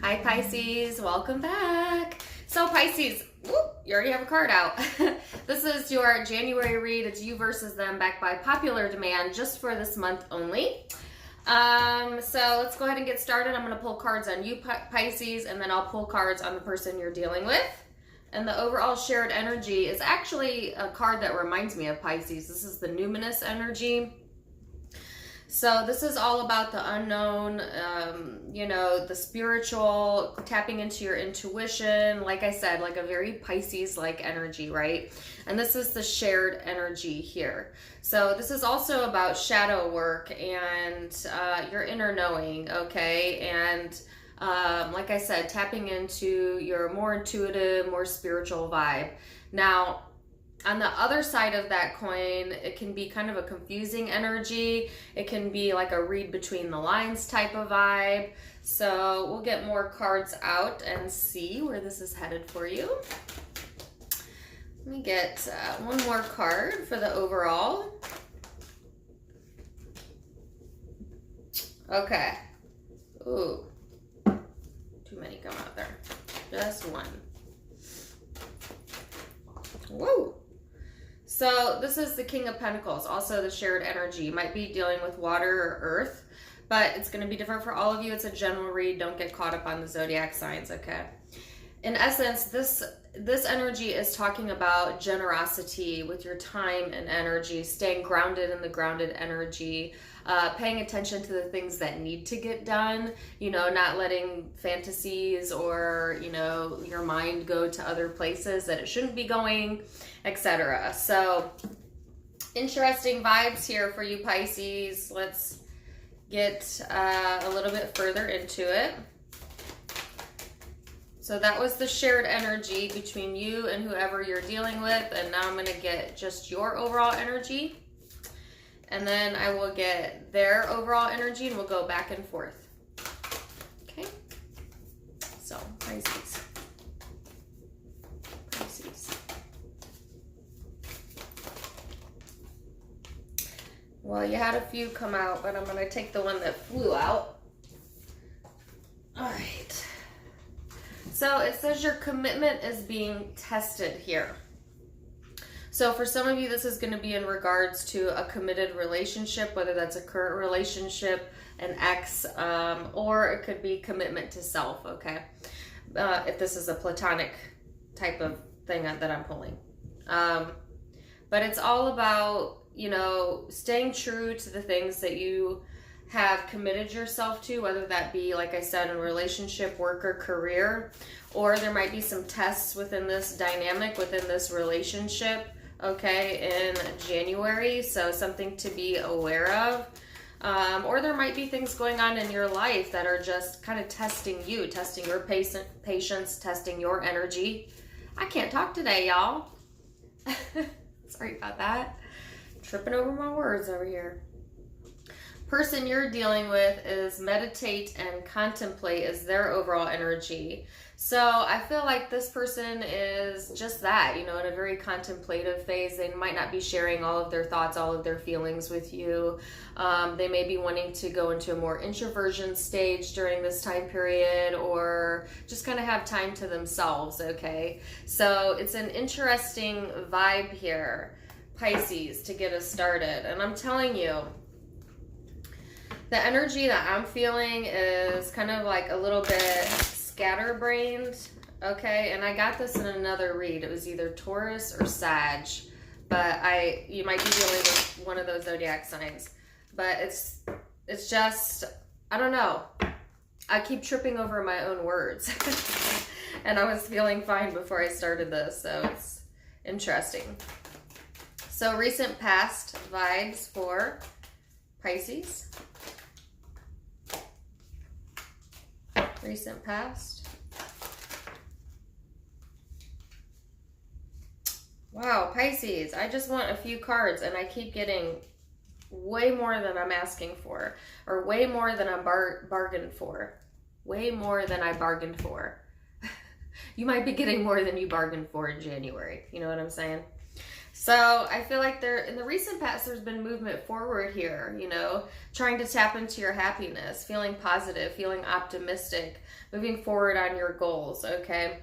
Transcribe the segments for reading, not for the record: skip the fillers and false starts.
Hi Pisces, welcome back. So Pisces, you already have a card out. This is your January read. It's you versus them, backed by popular demand, just for this month only. So let's go ahead and get started. I'm going to pull cards on you Pisces, and then I'll pull cards on the person you're dealing with. And the overall shared energy is actually a card that reminds me of Pisces. This is the numinous energy. So this is all about the unknown, the spiritual, tapping into your intuition. Like I said, like a very Pisces-like energy, right? And this is the shared energy here. So this is also about shadow work and your inner knowing, okay? And like I said, tapping into your more intuitive, more spiritual vibe. Now, on the other side of that coin, it can be kind of a confusing energy. It can be like a read between the lines type of vibe. So we'll get more cards out and see where this is headed for you. Let me get one more card for the overall. Okay. Ooh. Too many come out there. Just one. Whoa. So this is the King of Pentacles, also the shared energy. You might be dealing with water or earth, but it's going to be different for all of you. It's a general read. Don't get caught up on the zodiac signs, okay? In essence, this energy is talking about generosity with your time and energy, staying grounded in the grounded energy, paying attention to the things that need to get done, not letting fantasies or, your mind go to other places that it shouldn't be going, etc. So interesting vibes here for you Pisces. Let's get a little bit further into it. So that was the shared energy between you and whoever you're dealing with. And now I'm going to get just your overall energy. And then I will get their overall energy and we'll go back and forth. Okay. So, Pisces. Well, you had a few come out, but I'm going to take the one that flew out. All right. So it says your commitment is being tested here. So for some of you, this is going to be in regards to a committed relationship, whether that's a current relationship, an ex, or it could be commitment to self, okay? If this is a platonic type of thing that I'm pulling. But it's all about, staying true to the things that you have committed yourself to, whether that be, like I said, in relationship, work, or career, or there might be some tests within this dynamic, within this relationship, okay, in January, so something to be aware of. Or there might be things going on in your life that are just kind of testing you, testing your patience, testing your energy. I can't talk today, y'all. Sorry about that. Tripping over my words over here. Person you're dealing with is meditate and contemplate is their overall energy. So I feel like this person is just that, in a very contemplative phase. They might not be sharing all of their thoughts, all of their feelings with you. They may be wanting to go into a more introversion stage during this time period, or just kind of have time to themselves, okay? So it's an interesting vibe here, Pisces, to get us started. And I'm telling you, the energy that I'm feeling is kind of like a little bit scatterbrained, okay? And I got this in another read. It was either Taurus or Sag, but you might be dealing with one of those zodiac signs. But it's just, I don't know. I keep tripping over my own words. And I was feeling fine before I started this, so it's interesting. So recent past vibes for Pisces. Recent past. Wow, Pisces, I just want a few cards and I keep getting way more than I'm asking for, or way more than I'm bargained for. Way more than I bargained for. You might be getting more than you bargained for in January. You know what I'm saying? So I feel like in the recent past, there's been movement forward here, you know, trying to tap into your happiness, feeling positive, feeling optimistic, moving forward on your goals, okay?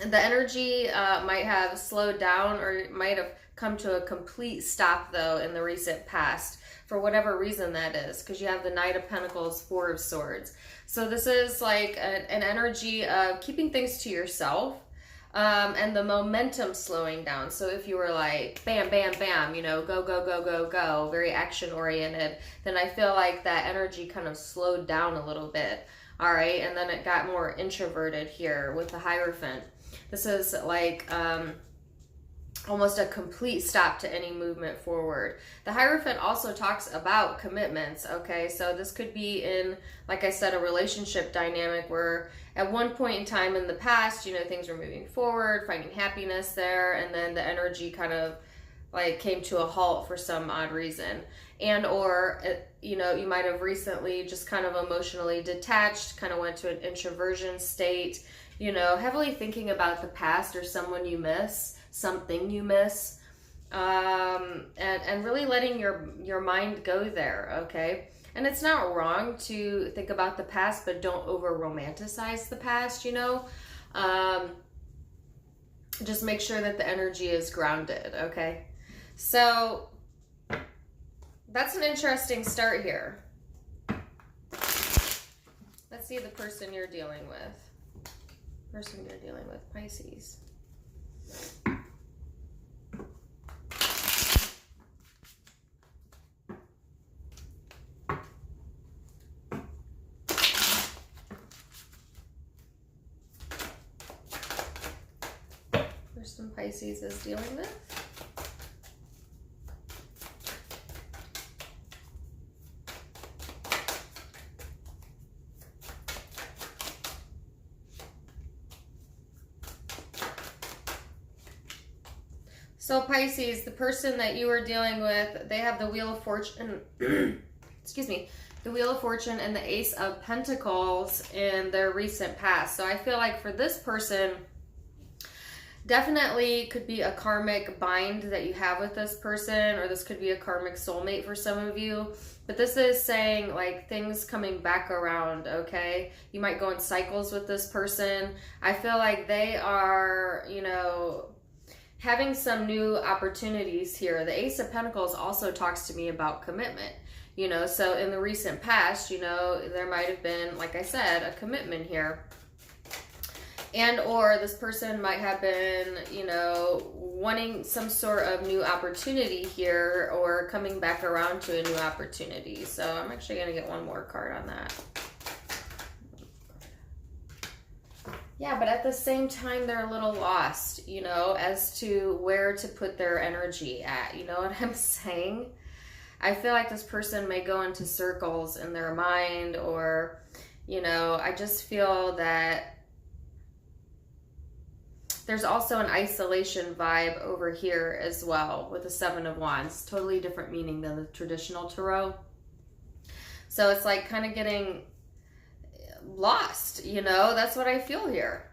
And the energy might have slowed down, or it might have come to a complete stop, though, in the recent past, for whatever reason that is, because you have the Knight of Pentacles, Four of Swords. So this is like an energy of keeping things to yourself, and the momentum slowing down. So if you were like, bam, bam, bam, you know, go, go, go, go, go, very action oriented, then I feel like that energy kind of slowed down a little bit. All right. And then it got more introverted here with the Hierophant. This is like almost a complete stop to any movement forward. The Hierophant also talks about commitments, okay? So this could be in, like I said, a relationship dynamic where at one point in time in the past, you know, things were moving forward, finding happiness there, and then the energy kind of like came to a halt for some odd reason. And or, you know, you might have recently just kind of emotionally detached, kind of went to an introversion state, you know, heavily thinking about the past or someone you miss, something you miss, and really letting your mind go there, okay? And it's not wrong to think about the past, but don't over romanticize the past, you know? Just make sure that the energy is grounded, okay? So that's an interesting start here. Let's see the person you're dealing with. Person you're dealing with, Pisces. Person Pisces is dealing with. So Pisces, the person that you are dealing with, they have the Wheel of Fortune, excuse me, the Wheel of Fortune and the Ace of Pentacles in their recent past. So I feel like for this person, definitely could be a karmic bind that you have with this person, or this could be a karmic soulmate for some of you. But this is saying like things coming back around, okay? You might go in cycles with this person. I feel like they are, you know, having some new opportunities here. The Ace of Pentacles also talks to me about commitment, you know, so in the recent past, you know, there might have been, like I said, a commitment here. And or this person might have been, you know, wanting some sort of new opportunity here, or coming back around to a new opportunity. So I'm actually going to get one more card on that. Yeah, but at the same time, they're a little lost, you know, as to where to put their energy at. You know what I'm saying? I feel like this person may go into circles in their mind, or, you know, I just feel that there's also an isolation vibe over here as well with the Seven of Wands. Totally different meaning than the traditional tarot. So it's like kind of getting lost, you know, that's what I feel here.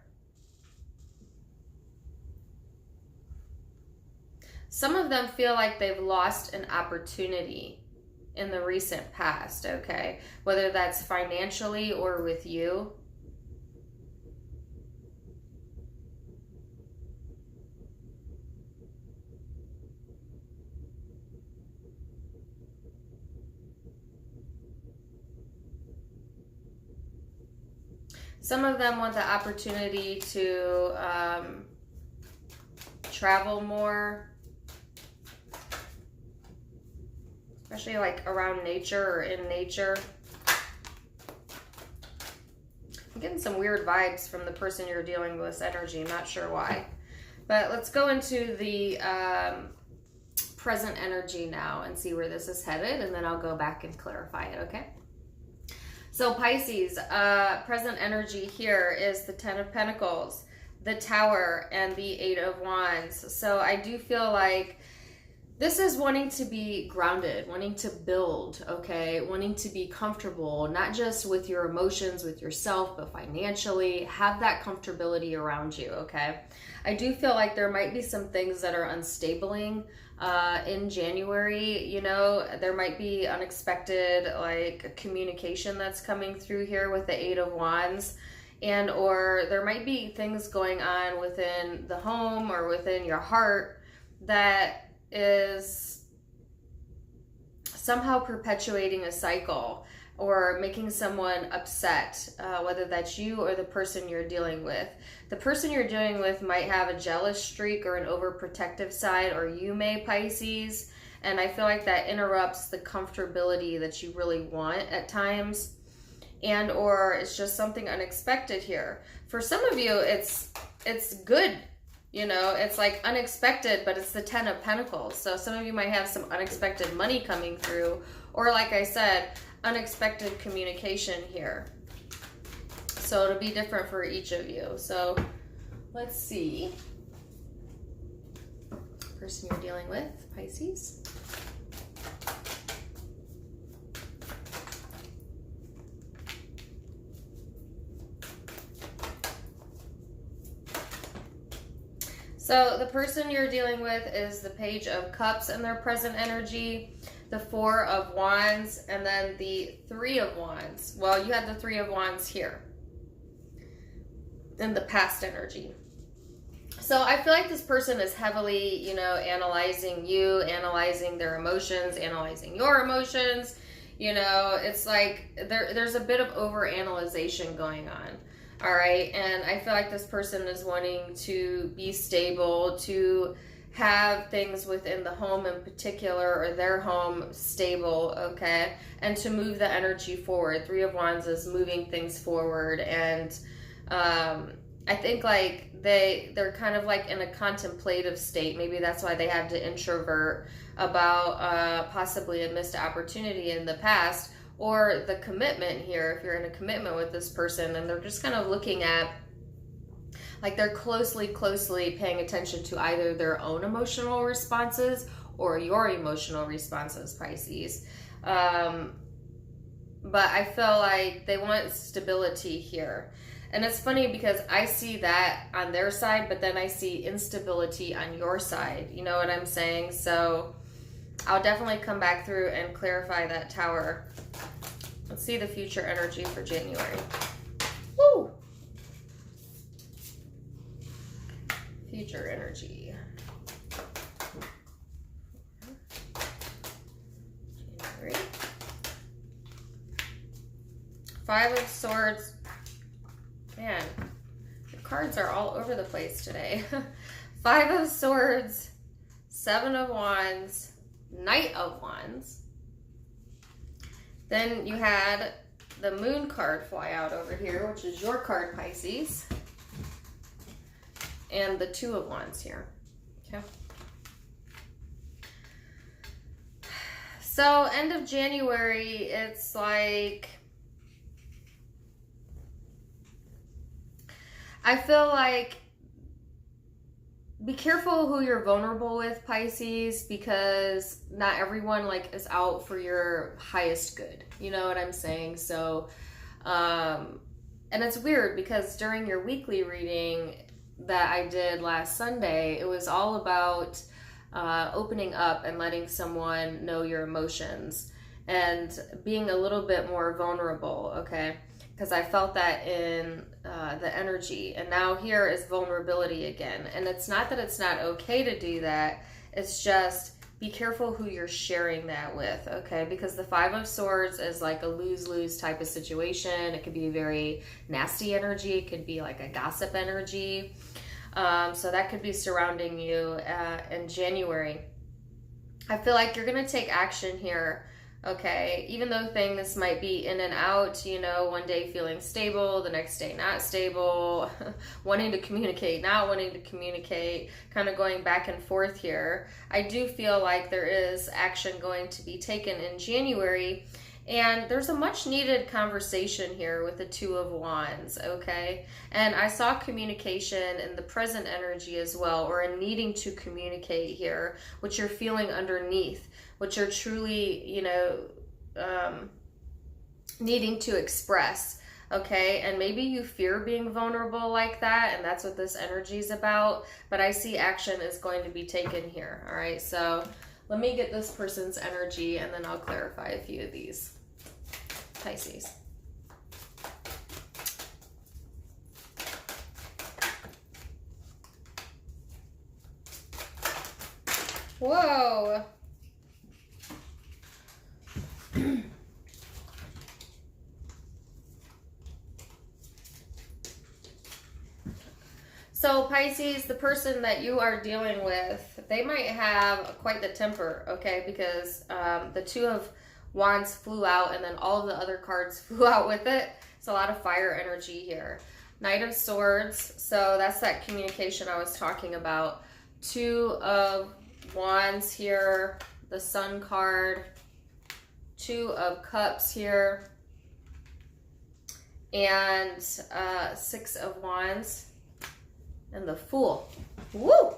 Some of them feel like they've lost an opportunity in the recent past, okay? Whether that's financially or with you. Some of them want the opportunity to travel more, especially like around nature or in nature. I'm getting some weird vibes from the person you're dealing with, this energy. I'm not sure why. But let's go into the present energy now and see where this is headed, and then I'll go back and clarify it, okay? So Pisces, present energy here is the Ten of Pentacles, the Tower, and the Eight of Wands. So I do feel like This is wanting to be grounded, wanting to build, okay? Wanting to be comfortable, not just with your emotions, with yourself, but financially. Have that comfortability around you, okay? I do feel like there might be some things that are unstabling in January. You know, there might be unexpected like communication that's coming through here with the Eight of Wands. And or there might be things going on within the home or within your heart that is somehow perpetuating a cycle or making someone upset, whether that's you or the person you're dealing with. The person you're dealing with might have a jealous streak or an overprotective side, or you may, Pisces, and I feel like that interrupts the comfortability that you really want at times, and or it's just something unexpected here. For some of you, it's good. You know, it's like unexpected, but it's the Ten of Pentacles. So some of you might have some unexpected money coming through, or like I said, unexpected communication here. So it'll be different for each of you. So let's see. Person you're dealing with, Pisces. So the person you're dealing with is the Page of Cups in their present energy, the Four of Wands, and then the Three of Wands. Well, you had the Three of Wands here in the past energy. So I feel like this person is heavily, you know, analyzing you, analyzing their emotions, analyzing your emotions. You know, it's like there's a bit of overanalyzation going on. All right, and I feel like this person is wanting to be stable, to have things within the home in particular, or their home stable, okay, and to move the energy forward. Three of Wands is moving things forward, and I think like they're kind of like in a contemplative state. Maybe that's why they had to introvert about possibly a missed opportunity in the past, or the commitment here, if you're in a commitment with this person, and they're just kind of looking at, like they're closely paying attention to either their own emotional responses or your emotional responses, Pisces. But I feel like they want stability here. And it's funny because I see that on their side, but then I see instability on your side. You know what I'm saying? So I'll definitely come back through and clarify that Tower. Let's see the future energy for January. Woo! Future energy. January. Five of Swords. Man, the cards are all over the place today. Five of Swords, Seven of Wands, Knight of Wands. Then you had the Moon card fly out over here, which is your card, Pisces. And the Two of Wands here. Okay. So end of January, it's like, I feel like be careful who you're vulnerable with, Pisces, because not everyone like is out for your highest good. You know what I'm saying? So, and it's weird because during your weekly reading that I did last Sunday, it was all about opening up and letting someone know your emotions and being a little bit more vulnerable, okay? Because I felt that in the energy. And now here is vulnerability again. And it's not that it's not okay to do that. It's just be careful who you're sharing that with, okay? Because the Five of Swords is like a lose-lose type of situation. It could be a very nasty energy. It could be like a gossip energy. So that could be surrounding you in January. I feel like you're going to take action here. Okay, even though things might be in and out, you know, one day feeling stable, the next day not stable, wanting to communicate, not wanting to communicate, kind of going back and forth here. I do feel like there is action going to be taken in January, And there's a much needed conversation here with the Two of Wands, okay? And I saw communication in the present energy as well, or in needing to communicate here, what you're feeling underneath, what you're truly, you know, needing to express, okay? And maybe you fear being vulnerable like that, and that's what this energy is about, but I see action is going to be taken here, all right? So let me get this person's energy, and then I'll clarify a few of these. Pisces. Whoa. So Pisces, the person that you are dealing with, they might have quite the temper, okay? Because the Two of Wands flew out, and then all of the other cards flew out with it. It's a lot of fire energy here. Knight of Swords, so that's that communication I was talking about. Two of Wands here, the Sun card, Two of Cups here, and Six of Wands. And the Fool. Woo!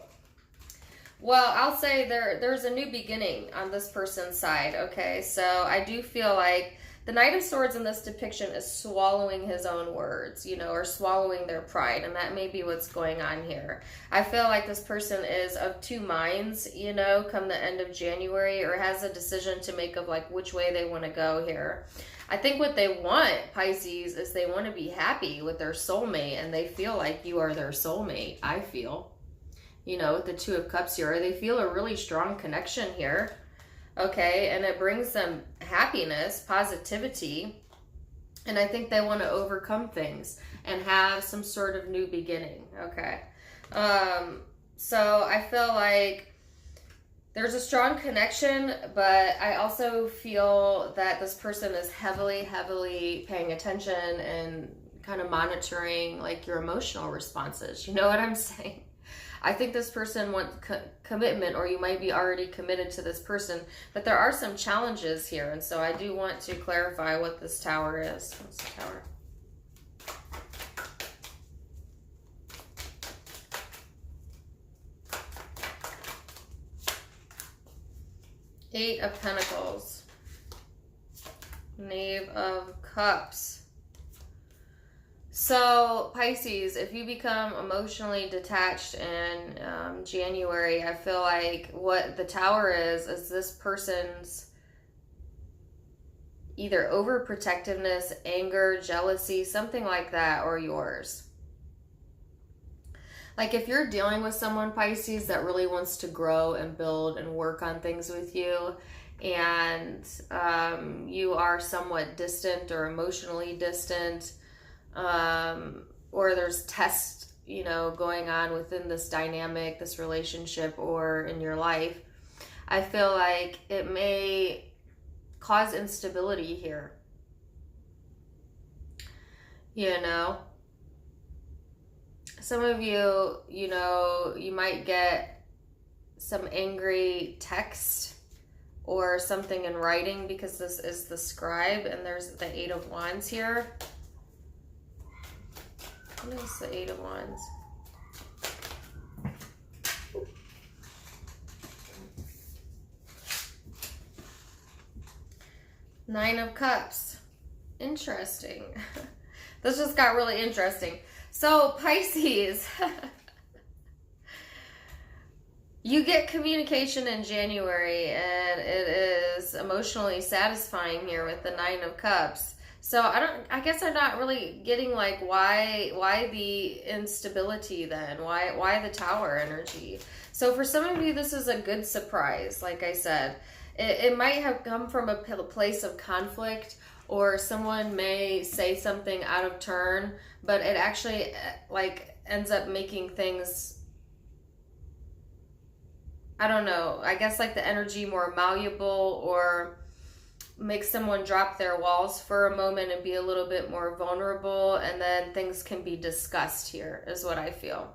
Well, I'll say there's a new beginning on this person's side, okay? So I do feel like the Knight of Swords in this depiction is swallowing his own words, you know, or swallowing their pride, and that may be what's going on here. I feel like this person is of two minds, you know, come the end of January, or has a decision to make of like which way they want to go here. I think what they want, Pisces, is they want to be happy with their soulmate, and they feel like you are their soulmate, I feel. You know, with the Two of Cups here, they feel a really strong connection here, okay? And it brings them happiness, positivity, and I think they want to overcome things and have some sort of new beginning, okay? So I feel like there's a strong connection, but I also feel that this person is heavily paying attention and kind of monitoring like your emotional responses. You know what I'm saying? I think this person wants commitment, or you might be already committed to this person, but there are some challenges here, and so I do want to clarify what this Tower is. What's the Tower? Eight of Pentacles, Knave of Cups. So Pisces, if you become emotionally detached in January, I feel like what the Tower is this person's either overprotectiveness, anger, jealousy, something like that, or yours. Like if you're dealing with someone, Pisces, that really wants to grow and build and work on things with you, and you are somewhat distant or emotionally distant, or there's tests, you know, going on within this dynamic, this relationship, or in your life, I feel like it may cause instability here. You know? Some of you, you know, you might get some angry text or something in writing, because this is the Scribe, and there's the Eight of Wands here. What is the Eight of Wands? Nine of Cups. Interesting. This just got really interesting. So Pisces, you get communication in January, and it is emotionally satisfying here with the Nine of Cups. So I guess I'm not really getting like why the instability then? Why the Tower energy? So for some of you, this is a good surprise. Like I said, it might have come from a place of conflict, or someone may say something out of turn, but it actually like ends up making things, I don't know, I guess like the energy more malleable, or make someone drop their walls for a moment and be a little bit more vulnerable, and then things can be discussed here, is what I feel.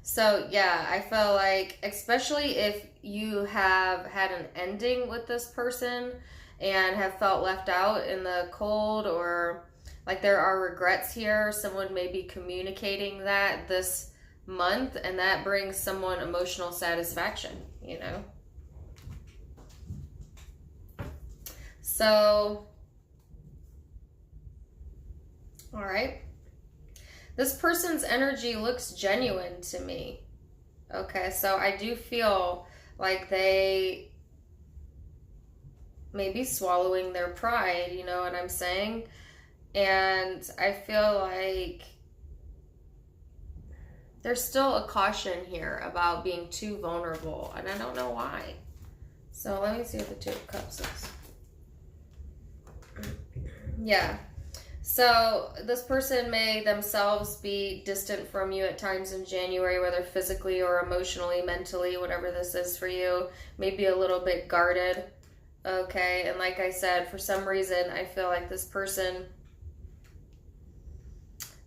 So yeah, I feel like, especially if you have had an ending with this person, and have felt left out in the cold, or like there are regrets here. Someone may be communicating that this month, and that brings someone emotional satisfaction, you know. So, all right. This person's energy looks genuine to me. Okay, so I do feel like they may be swallowing their pride, you know what I'm saying? And I feel like there's still a caution here about being too vulnerable, and I don't know why. So let me see what the Two of Cups is. Yeah. So this person may themselves be distant from you at times in January, whether physically or emotionally, mentally, whatever this is for you. Maybe a little bit guarded. Okay. And like I said, for some reason, I feel like this person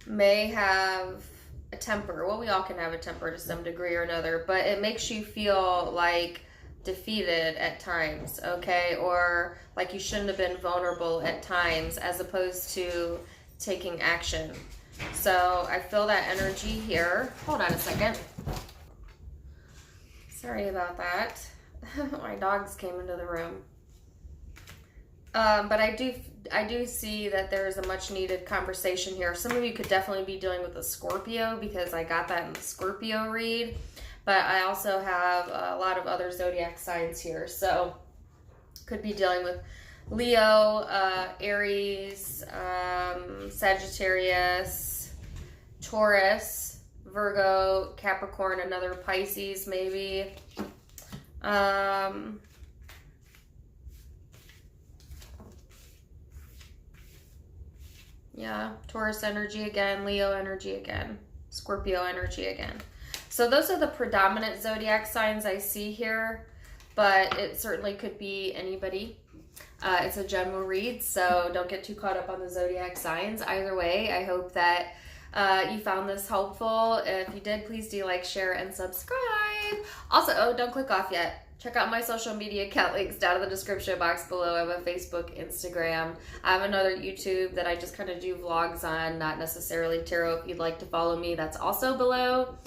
may have a temper. Well, we all can have a temper to some degree or another, but it makes you feel like defeated at times, okay? Or like you shouldn't have been vulnerable at times, as opposed to taking action. So I feel that energy here. Hold on a second. Sorry about that. My dogs came into the room. But I do see that there is a much needed conversation here. Some of you could definitely be dealing with a Scorpio, because I got that in the Scorpio read. But I also have a lot of other zodiac signs here. So could be dealing with Leo, Aries, Sagittarius, Taurus, Virgo, Capricorn, another Pisces maybe. Yeah, Taurus energy again, Leo energy again, Scorpio energy again. So those are the predominant zodiac signs I see here, but it certainly could be anybody. It's a general read, so don't get too caught up on the zodiac signs. Either way, I hope that you found this helpful. If you did, please do like, share, and subscribe. Also, don't click off yet. Check out my social media account links down in the description box below. I have a Facebook, Instagram. I have another YouTube that I just kind of do vlogs on, not necessarily tarot. If you'd like to follow me, that's also below.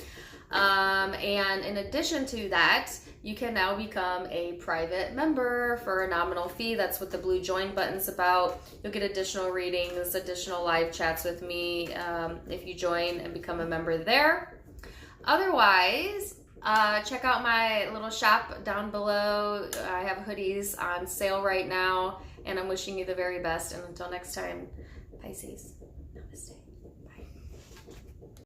And in addition to that, you can now become a private member for a nominal fee. That's what the blue join button's about. You'll get additional readings, additional live chats with me if you join and become a member there. Otherwise, check out my little shop down below. I have hoodies on sale right now, and I'm wishing you the very best. And until next time, Pisces.